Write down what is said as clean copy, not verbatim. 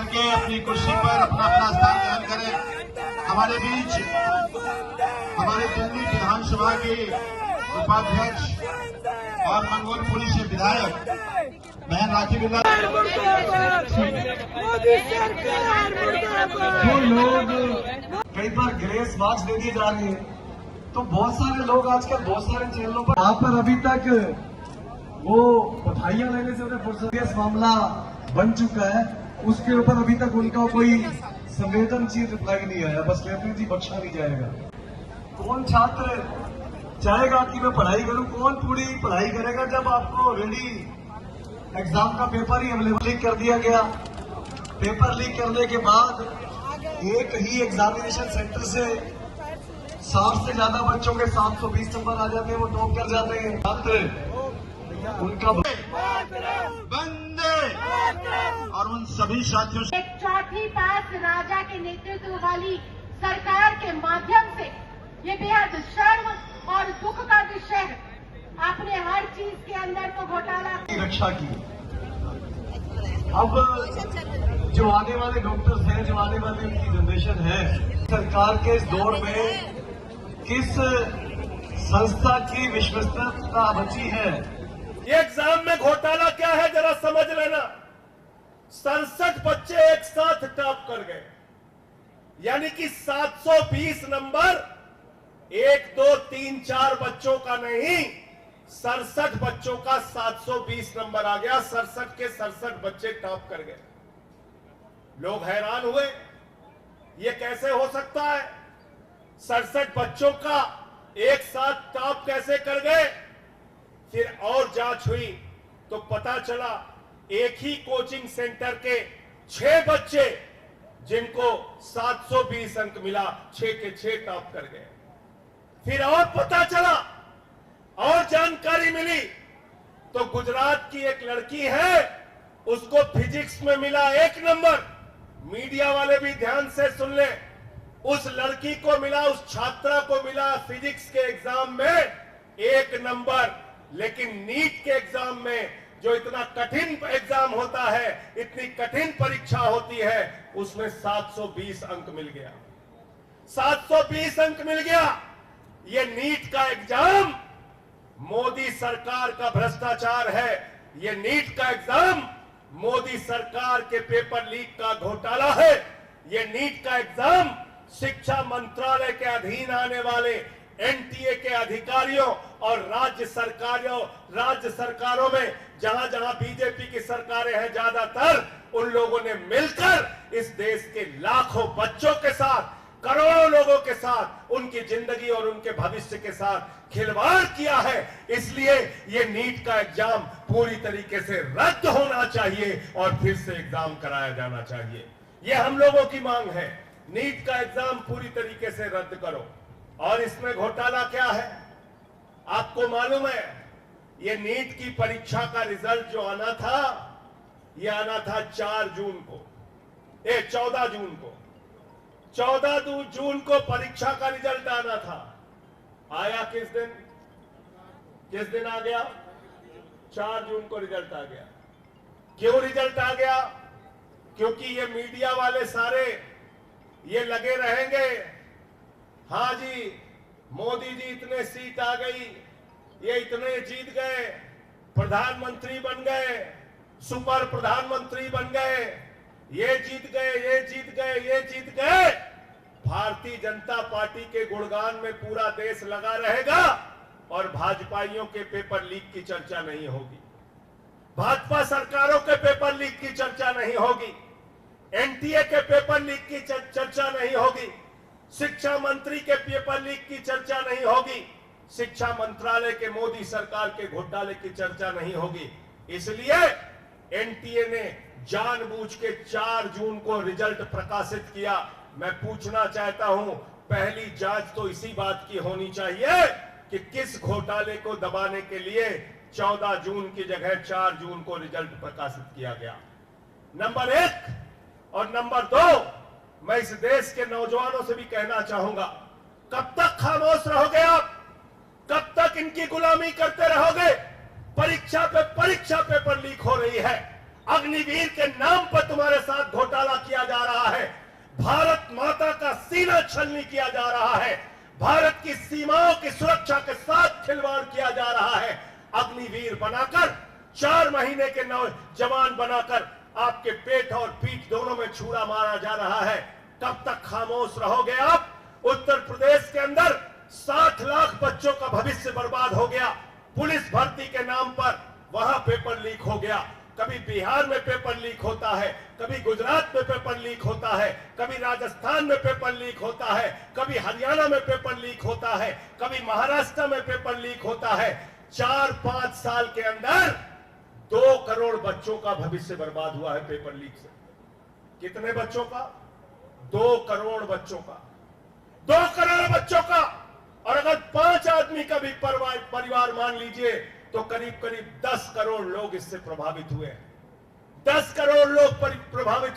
करके अपनी कुर्सी पर अपना अपना स्थान ग्रहण करें। हमारे बीच हमारे दिल्ली विधानसभा के उपाध्यक्ष और मंगोलपुरी से विधायक बहन राखी बिल्ला। जो लोग कई बार ग्रेस मार्क्स दे दिए जा रहे हैं, तो बहुत सारे लोग आजकल बहुत सारे चैनलों पर वहां पर अभी तक वो बधाइयां लेने से उन्हें फुर्सत मामला बन चुका है, उसके ऊपर अभी तक उनका कोई संवेदनशील रिप्लाई नहीं आया। बस कहते हैं जी बख्शा नहीं जाएगा। कौन छात्र चाहेगा कि मैं पढ़ाई करूं? कौन पूरी पढ़ाई करेगा जब आपको ऑलरेडी एग्जाम का पेपर ही अवेलेबल लीक कर दिया गया? पेपर लीक करने के बाद एक ही एग्जामिनेशन सेंटर से 60 से ज्यादा बच्चों के 720 नंबर आ जाते हैं, वो टॉप कर जाते हैं। छात्र उनका बंदे और उन सभी साथियों से एक चौथी पास राजा के नेतृत्व वाली सरकार के माध्यम से ये बेहद शर्म और दुख का विषय है। आपने हर चीज के अंदर तो घोटाला की रक्षा की। अब जो आने वाले डॉक्टर्स हैं, जो आने वाली उनकी जनरेशन है, सरकार के इस दौर में किस संस्था की विश्वसनीयता बची है? ये एग्जाम में घोटाला क्या है जरा समझ लेना। 67 बच्चे एक साथ टॉप कर गए, यानी कि 720 नंबर 1 2 3 4 बच्चों का नहीं, 67 बच्चों का 720 नंबर आ गया। 67 के 67 बच्चे टॉप कर गए। लोग हैरान हुए, ये कैसे हो सकता है? 67 बच्चों का एक साथ टॉप कैसे कर गए? फिर और जांच हुई तो पता चला एक ही कोचिंग सेंटर के 6 बच्चे जिनको 720 अंक मिला, 6 के 6 टॉप कर गए। फिर और पता चला और जानकारी मिली तो गुजरात की एक लड़की है, उसको फिजिक्स में मिला 1 नंबर। मीडिया वाले भी ध्यान से सुन ले, उस लड़की को मिला, उस छात्रा को मिला फिजिक्स के एग्जाम में 1 नंबर। लेकिन नीट के एग्जाम में, जो इतना कठिन एग्जाम होता है, इतनी कठिन परीक्षा होती है, उसमें 720 अंक मिल गया। 720 अंक मिल गया। ये नीट का एग्जाम मोदी सरकार का भ्रष्टाचार है। ये नीट का एग्जाम मोदी सरकार के पेपर लीक का घोटाला है। ये नीट का एग्जाम शिक्षा मंत्रालय के अधीन आने वाले एनटीए के अधिकारियों और राज्य सरकारों में जहां जहां बीजेपी की सरकारें हैं, ज्यादातर उन लोगों ने मिलकर इस देश के लाखों बच्चों के साथ, करोड़ों लोगों के साथ, उनकी जिंदगी और उनके भविष्य के साथ खिलवाड़ किया है। इसलिए ये नीट का एग्जाम पूरी तरीके से रद्द होना चाहिए और फिर से एग्जाम कराया जाना चाहिए। ये हम लोगों की मांग है। नीट का एग्जाम पूरी तरीके से रद्द करो। और इसमें घोटाला क्या है आपको मालूम है? ये नीट की परीक्षा का रिजल्ट जो आना था, ये आना था 14 जून को। 14 जून को परीक्षा का रिजल्ट आना था। आया किस दिन आ गया? 4 जून को रिजल्ट आ गया। क्यों रिजल्ट आ गया? क्योंकि ये मीडिया वाले सारे ये लगे रहेंगे, हाँ जी मोदी जी इतने सीट आ गई, ये इतने जीत गए, प्रधानमंत्री बन गए, सुपर प्रधानमंत्री बन गए, ये जीत गए, ये जीत गए, ये जीत गए। भारतीय जनता पार्टी के गुणगान में पूरा देश लगा रहेगा और भाजपाइयों के पेपर लीक की चर्चा नहीं होगी। भाजपा सरकारों के पेपर लीक की चर्चा नहीं होगी। एनटीए के पेपर लीक की चर्चा नहीं होगी। शिक्षा मंत्री के पेपर लीक की चर्चा नहीं होगी। शिक्षा मंत्रालय के मोदी सरकार के घोटाले की चर्चा नहीं होगी। इसलिए एनटीए ने जानबूझ के 4 जून को रिजल्ट प्रकाशित किया। मैं पूछना चाहता हूं, पहली जांच तो इसी बात की होनी चाहिए कि किस घोटाले को दबाने के लिए 14 जून की जगह 4 जून को रिजल्ट प्रकाशित किया गया। नंबर 1 और नंबर 2, मैं इस देश के नौजवानों से भी कहना चाहूंगा, कब तक खामोश रहोगे आप? कब तक इनकी गुलामी करते रहोगे? परीक्षा पे परीक्षा पेपर लीक हो रही है। अग्निवीर के नाम पर तुम्हारे साथ घोटाला बनाकर आपके पेट और पीठ दोनों में छुरा मारा जा रहा है। कब तक खामोश रहोगे आप? उत्तर प्रदेश के अंदर 60 लाख बच्चों का भविष्य बर्बाद हो गया पुलिस भर्ती के नाम पर। वहां पेपर लीक हो गया। कभी बिहार में पेपर लीक होता है, कभी गुजरात में पेपर लीक होता है, कभी राजस्थान में पेपर लीक होता है, कभी हरियाणा में पेपर लीक होता है, कभी महाराष्ट्र में पेपर लीक होता है। 4-5 साल के अंदर 2 करोड़ बच्चों का भविष्य बर्बाद हुआ है पेपर लीक से। कितने बच्चों का? 2 करोड़ बच्चों का। 2 करोड़ बच्चों का। और अगर 5 आदमी का भी परिवार मान लीजिए तो करीब करीब 10 करोड़ लोग इससे प्रभावित हुए हैं। 10 करोड़ लोग प्रभावित